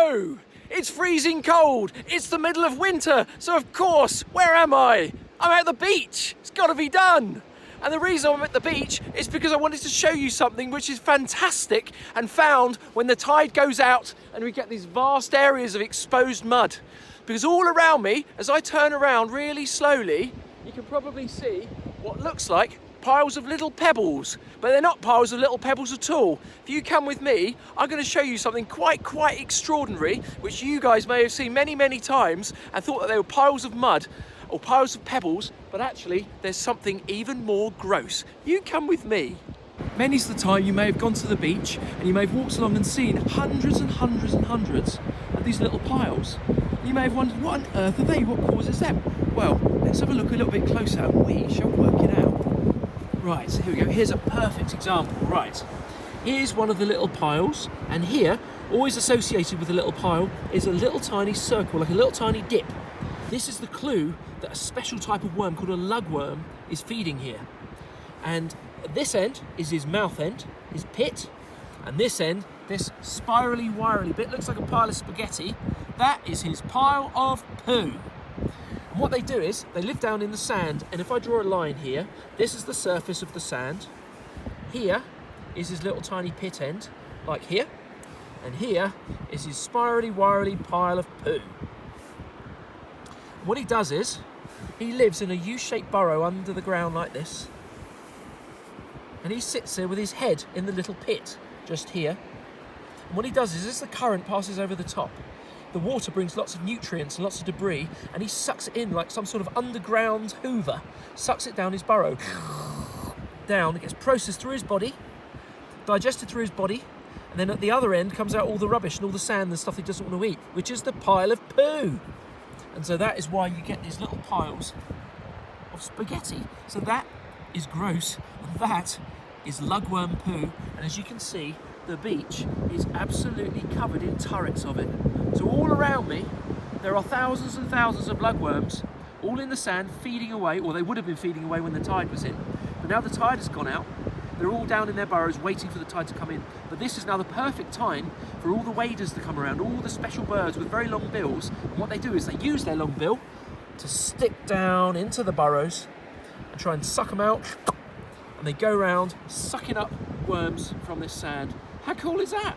no! It's freezing cold. It's the middle of winter. So of course, where am I? I'm at the beach. It's got to be done. And the reason I'm at the beach is because I wanted to show you something which is fantastic and found when the tide goes out and we get these vast areas of exposed mud. Because all around me, as I turn around really slowly, you can probably see what looks like piles of little pebbles, but they're not piles of little pebbles at all. If you come with me, I'm going to show you something quite extraordinary, which you guys may have seen many times and thought that they were piles of mud or piles of pebbles, but actually there's something even more gross. You come with me. Many's the time you may have gone to the beach and you may have walked along and seen hundreds of these little piles. You may have wondered, what on earth are they? What causes them? Well, let's have a look a little bit closer and we shall work it out. Right, so here we go. Here's a perfect example. Right, here's one of the little piles, and here, always associated with a little pile, is a little tiny circle, like a little tiny dip. This is the clue that a special type of worm called a lugworm is feeding here. And at this end is his mouth end, his pit, and this end, this spirally, wirily bit, looks like a pile of spaghetti. That is his pile of poo. And what they do is, they live down in the sand, and if I draw a line here, this is the surface of the sand. Here is his little tiny pit end, like here, and here is his spirally, wirily pile of poo. What he does is, he lives in a U-shaped burrow under the ground like this, and he sits there with his head in the little pit, just here. And what he does is, as the current passes over the top, the water brings lots of nutrients and lots of debris, and he sucks it in like some sort of underground hoover, sucks it down his burrow, down, it gets processed through his body, digested through his body, and then at the other end comes out all the rubbish and all the sand and stuff he doesn't want to eat, which is the pile of poo. And so that is why you get these little piles of spaghetti. So that is gross, and that is lugworm poo, and as you can see, the beach is absolutely covered in turrets of it. So all around me, there are thousands and thousands of lugworms, all in the sand, feeding away, or they would have been feeding away when the tide was in. But now the tide has gone out, they're all down in their burrows waiting for the tide to come in. But this is now the perfect time for all the waders to come around, all the special birds with very long bills. And what they do is they use their long bill to stick down into the burrows and try and suck them out. And they go around sucking up worms from this sand. How cool is that?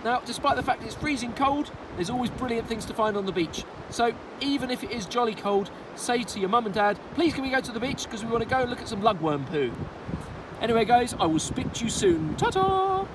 Now, despite the fact it's freezing cold, there's always brilliant things to find on the beach. So even if it is jolly cold, say to your mum and dad, please can we go to the beach because we want to go and look at some lugworm poo. Anyway guys, I will speak to you soon. Ta-ta!